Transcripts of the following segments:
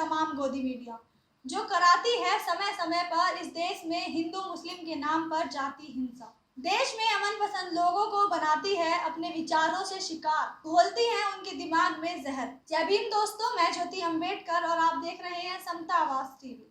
तमाम गोदी मीडिया जो कराती है समय समय पर इस देश में हिंदू मुस्लिम के नाम पर जाति हिंसा। देश में अमन पसंद लोगों को बनाती है अपने विचारों से शिकार, घोलती है उनके दिमाग में जहर। जय भीम दोस्तों, मैं ज्योति अम्बेडकर और आप देख रहे हैं समता आवाज टीवी।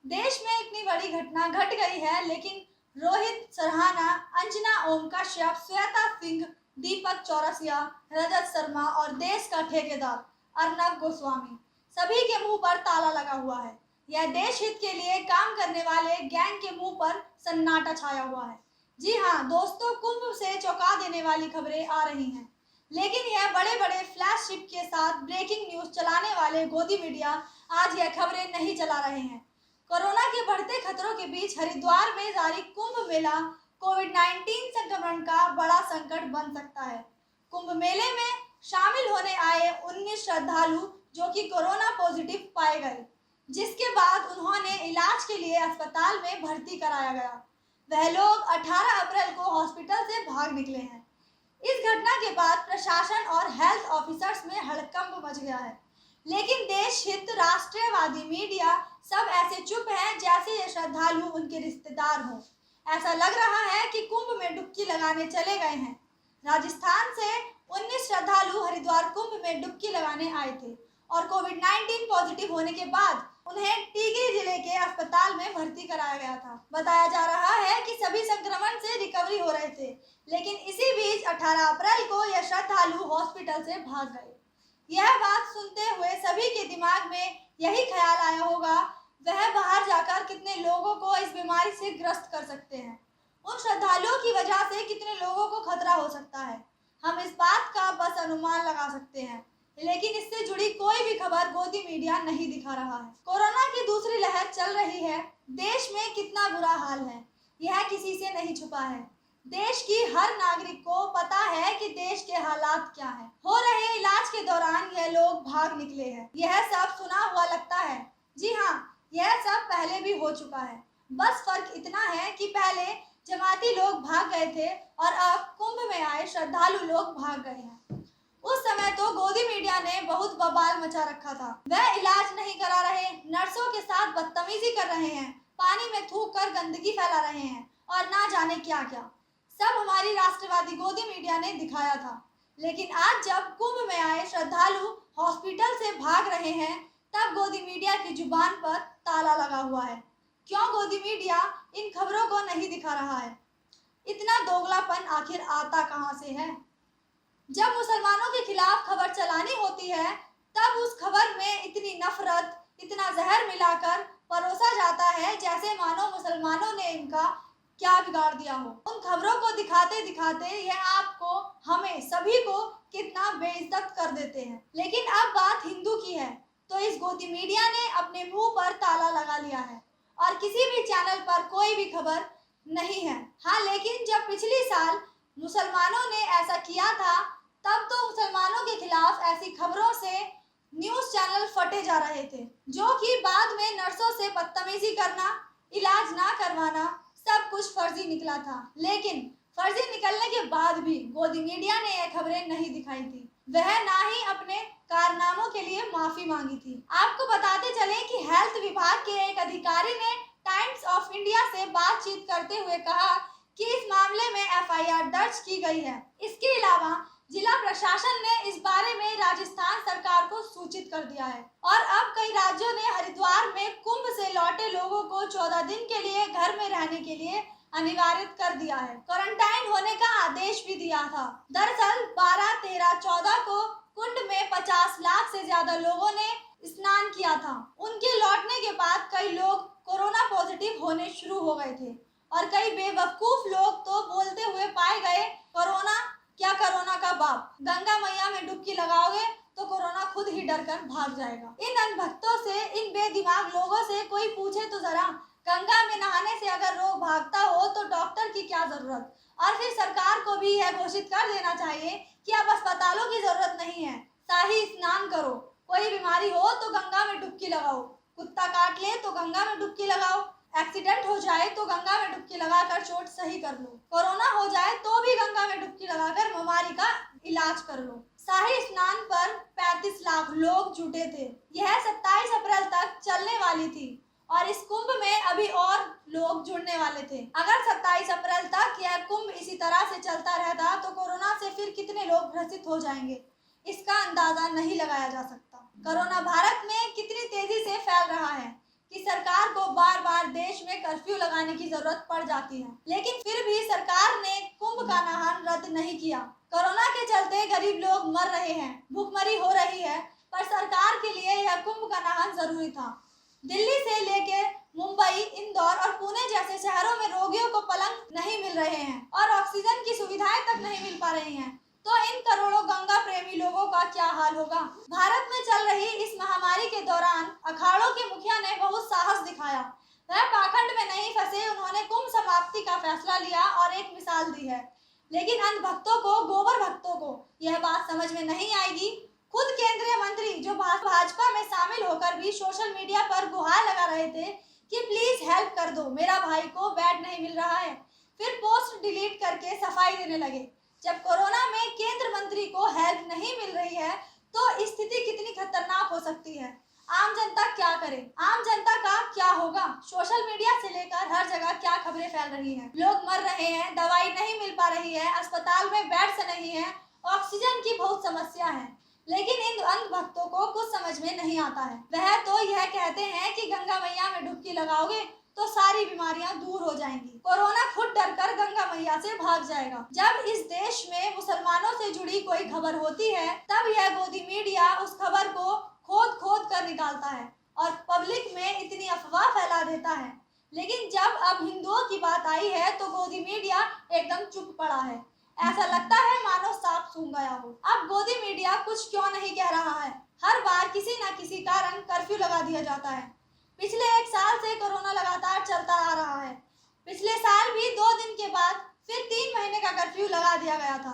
देश में इतनी बड़ी घटना घट गई है, लेकिन रोहित सरहाना, अंजना ओम कश्यप, श्वेता सिंह, दीपक चौरसिया, रजत शर्मा और देश का ठेकेदार अर्नब गोस्वामी सभी के मुंह पर ताला लगा हुआ है। यह देश हित के लिए काम करने वाले गैंग के मुंह पर सन्नाटा छाया हुआ है। जी हाँ दोस्तों, कुंभ से चौंका देने वाली खबरें आ रही हैं, लेकिन यह बड़े बड़े फ्लैशशिप के साथ ब्रेकिंग न्यूज चलाने वाले गोदी मीडिया आज यह खबरें नहीं चला रहे हैं। कोरोना के बढ़ते खतरों के बीच हरिद्वार में जारी कुंभ मेला कोविड-19 संक्रमण का बड़ा संकट बन सकता है। कुंभ मेले में शामिल होने आए 19 श्रद्धालु जो कि कोरोना पॉजिटिव पाए गए, जिसके बाद उन्होंने इलाज के लिए अस्पताल में भर्ती कराया गया। वह लोग 18 अप्रैल को हॉस्पिटल से भाग निकले हैं। इस घटना के बाद प्रशासन और हेल्थ ऑफिसर्स में हड़कंप मच गया है, लेकिन देश हित राष्ट्रवादी मीडिया सब ऐसे चुप हैं जैसे ये श्रद्धालु उनके रिश्तेदार हों। ऐसा लग रहा है कि कुंभ में डुबकी लगाने चले गए हैं। राजस्थान से 19 श्रद्धालु हरिद्वार कुंभ में डुबकी लगाने आए थे और कोविड-19 पॉजिटिव होने के बाद उन्हें टिहरी जिले के अस्पताल में भर्ती कराया गया था। बताया जा रहा है कि सभी संक्रमण से रिकवरी हो रहे थे, लेकिन इसी बीच 18 अप्रैल को यह श्रद्धालु हॉस्पिटल से भाग गए। यह बात सुनते हुए सभी के दिमाग में यही ख्याल आया होगा, वह बाहर जाकर कितने लोगों को इस बीमारी से ग्रस्त कर सकते हैं, उन श्रद्धालुओं की वजह से कितने लोगों को खतरा हो सकता है। हम इस बात का बस अनुमान लगा सकते हैं, लेकिन इससे जुड़ी कोई भी खबर गोदी मीडिया नहीं दिखा रहा है। कोरोना की दूसरी लहर चल रही है। देश में कितना बुरा हाल है, यह किसी से नहीं छुपा है। देश की हर नागरिक को पता है कि देश के हालात क्या हैं। हो रहे इलाज के दौरान यह लोग भाग निकले हैं। यह सब सुना हुआ लगता है। जी हाँ, यह सब पहले भी हो चुका है। बस फर्क इतना है कि पहले जमाती लोग भाग गए थे और अब कुंभ में आए श्रद्धालु लोग भाग गए हैं। उस समय तो गोदी मीडिया ने बहुत बवाल मचा रखा था। वह इलाज नहीं करा रहे, नर्सों के साथ बदतमीजी कर रहे हैं, पानी में थूक कर गंदगी फैला रहे हैं और ना जाने क्या क्या सब हमारी राष्ट्रवादी गोदी मीडिया ने दिखाया था। लेकिन आज जब कुंभ में आए श्रद्धालु हॉस्पिटल से भाग रहे हैं, तब गोदी मीडिया की जुबान पर ताला लगा हुआ है। क्यों गोदी मीडिया इन खबरों को नहीं दिखा रहा है? इतना दोगलापन आखिर आता कहाँ से है? जब मुसलमानों के खिलाफ खबर चलानी होती है, तब उस खबर में इतनी नफरत, इतना जहर मिलाकर परोसा जाता है जैसे मानो मुसलमानों ने इनका क्या बिगाड़ दिया हो। उन खबरों को दिखाते दिखाते यह आपको, हमें सभी को कितना बेइज्जत कर देते हैं। लेकिन अब बात हिंदू की है, तो इस गोदी मीडिया ने अपने मुंह पर ताला लगा लिया है और किसी भी चैनल पर कोई भी खबर नहीं है। हाँ, लेकिन जब पिछली साल मुसलमानों ने ऐसा किया था, तब तो मुसलमानों के खिलाफ ऐसी खबरों से न्यूज चैनल फटे जा रहे थे, जो कि बाद में नर्सों से बदतमीजी करना, इलाज ना करवाना, सब कुछ फर्जी निकला था। लेकिन फर्जी निकलने के बाद भी गोदी मीडिया ने यह खबरें नहीं दिखाई थी। वह ना ही अपने कारनामों के लिए माफी मांगी थी। आपको बताते चलें कि हेल्थ विभाग के एक अधिकारी ने टाइम्स ऑफ इंडिया से बातचीत करते हुए कहा कि इस मामले में एफआईआर दर्ज की गई है। इसके अलावा जिला प्रशासन ने इस बारे में राजस्थान सरकार को सूचित कर दिया है और अब कई राज्यों ने हरिद्वार में कुंभ से लौटे लोगों को 14 दिन के लिए घर में रहने के लिए अनिवार्य कर दिया है। क्वारंटाइन होने का आदेश भी दिया था। दरअसल 12, 13, 14 को कुंड में 50 लाख से ज्यादा लोगों ने स्नान किया था। उनके लौटने के बाद कई लोग कोरोना पॉजिटिव होने शुरू हो गए थे और कई बेवकूफ लोग तो बोलते हुए पाए गए, कोरोना क्या कोरोना का बाप, गंगा मैया में डुबकी लगाओगे तो कोरोना खुद ही डर कर भाग जाएगा। इन अनभक्तों से, इन बेदिमाग लोगों से कोई पूछे तो जरा, गंगा में नहाने से अगर रोग भागता हो तो डॉक्टर की क्या जरूरत? और फिर सरकार को भी यह घोषित कर देना चाहिए कि अब अस्पतालों की जरूरत नहीं है, शाही स्नान करो। कोई बीमारी हो तो गंगा में डुबकी लगाओ, कुत्ता काट ले तो गंगा में डुबकी लगाओ, एक्सीडेंट हो जाए तो गंगा में डुबकी लगाकर चोट सही कर लो, कोरोना हो जाए तो भी गंगा में डुबकी लगाकर बीमारी का इलाज कर लो। शाही स्नान पर 35 लाख लोग जुटे थे। यह 27 अप्रैल तक चलने वाली थी और इस कुंभ में अभी और लोग जुड़ने वाले थे। अगर 27 अप्रैल तक यह कुंभ इसी तरह से चलता रहता तो कोरोना से फिर कितने लोग ग्रसित हो जाएंगे, इसका अंदाजा नहीं लगाया जा सकता। कोरोना भारत में कितनी तेजी से फैल रहा है कि सरकार को बार बार देश में कर्फ्यू लगाने की जरूरत पड़ जाती है, लेकिन फिर भी सरकार ने कुंभ का नाहन रद्द नहीं किया। कोरोना के चलते गरीब लोग मर रहे हैं, भूखमरी हो रही है, पर सरकार के लिए यह कुंभ का नाहन जरूरी था। दिल्ली से लेकर मुंबई, इंदौर और पुणे जैसे शहरों में रोगियों को पलंग नहीं मिल रहे हैं और ऑक्सीजन की सुविधाएं तक नहीं मिल पा रही हैं, तो इन करोड़ों गंगा प्रेमी लोगों का क्या हाल होगा। भारत में चल रही इस महामारी के दौरान अखाड़ों के मुखिया ने बहुत साहस दिखाया। वह पाखंड में नहीं फंसे, उन्होंने कुंभ समाप्ति का फैसला लिया और एक मिसाल दी है। लेकिन अंध भक्तों को, गोबर भक्तों को यह बात समझ में नहीं आएगी। खुद केंद्रीय मंत्री जो भाजपा में शामिल होकर भी सोशल मीडिया पर गुहार लगा रहे थे कि प्लीज हेल्प कर दो, मेरा भाई को बेड नहीं मिल रहा है, फिर पोस्ट डिलीट करके सफाई देने लगे। जब कोरोना में केंद्र मंत्री को हेल्प नहीं मिल रही है तो स्थिति कितनी खतरनाक हो सकती है। आम जनता क्या करे, आम जनता का क्या होगा। सोशल मीडिया से लेकर हर जगह क्या खबरें फैल रही हैं। लोग मर रहे हैं, दवाई नहीं मिल पा रही है, अस्पताल में बेड्स नहीं है, ऑक्सीजन की बहुत समस्या है, लेकिन इन अंध भक्तों को कुछ समझ में नहीं आता है। वह तो यह कहते हैं कि गंगा मैया में डुबकी लगाओगे तो सारी बीमारियां दूर हो जाएंगी। कोरोना खुद डरकर गंगा मैया से भाग जाएगा। जब इस देश में मुसलमानों से जुड़ी कोई खबर होती है तब यह गोदी मीडिया उस खबर को खोद कर निकालता है और पब्लिक में इतनी अफवाह फैला देता है। लेकिन जब अब हिंदुओं की बात आई है तो गोदी मीडिया एकदम चुप पड़ा है। ऐसा लगता है मानो सांप सूंघ गया हो। अब गोदी मीडिया कुछ क्यों नहीं कह रहा है। हर बार किसी न किसी कारण कर्फ्यू लगा दिया जाता है। पिछले 1 साल से कोरोना लगातार चलता आ रहा है। पिछले साल भी 2 दिन के बाद फिर 3 महीने का कर्फ्यू लगा दिया गया था।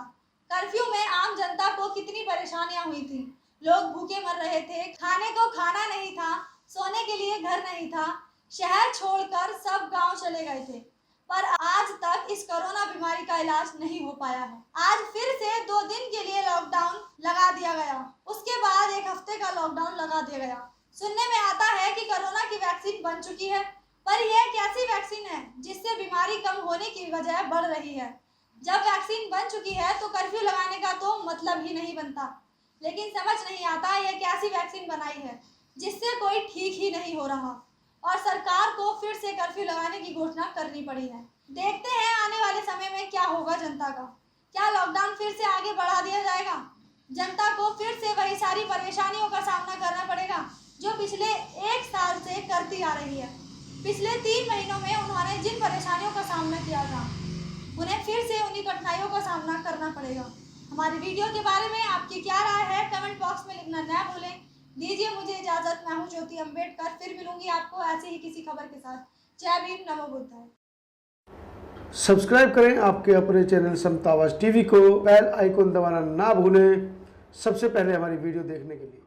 कर्फ्यू में आम जनता को कितनी परेशानियां हुई थी। लोग भूखे मर रहे थे, खाने को खाना नहीं था, सोने के लिए घर नहीं था, शहर छोड़कर सब गांव चले गए थे। पर आज तक इस कोरोना बीमारी का इलाज नहीं हो पाया है। आज फिर से 2 दिन के लिए लॉकडाउन लगा दिया गया, उसके बाद 1 हफ्ते का लॉकडाउन लगा दिया गया। सुनने में आता है कि कोरोना की वैक्सीन बन चुकी है, पर यह कैसी वैक्सीन है जिससे बीमारी कम होने की बजाय बढ़ रही है। जब वैक्सीन बन चुकी है तो कर्फ्यू लगाने का तो मतलब ही नहीं बनता। लेकिन समझ नहीं आता यह कैसी वैक्सीन बनाई है जिससे कोई ठीक ही नहीं हो रहा और सरकार को फिर से कर्फ्यू लगाने की घोषणा करनी पड़ी है। देखते हैं आने वाले समय में क्या होगा जनता का। क्या लॉकडाउन फिर से आगे बढ़ा दिया जाएगा? जनता को फिर से वही सारी परेशानियों का सामना करना पड़ेगा जो पिछले 1 साल से करती आ रही है। पिछले 3 महीनों में उन्होंने जिन परेशानियों का सामना किया था उन्हें फिर से उन्हीं कठिनाइयों का सामना करना पड़ेगा। हमारी वीडियो के बारे में आपकी क्या राय है कमेंट बॉक्स में लिखना न भूलें। दीजिए मुझे इजाजत। मैं हूँ ज्योति अम्बेडकर, फिर मिलूंगी आपको ऐसे ही किसी खबर के साथ। जय भीम, नमो बुद्धाय। सब्सक्राइब करें आपके अपने चैनल समता आवाज टीवी को, बेल आइकन दबाना ना भूलें सबसे पहले हमारी वीडियो देखने के लिए।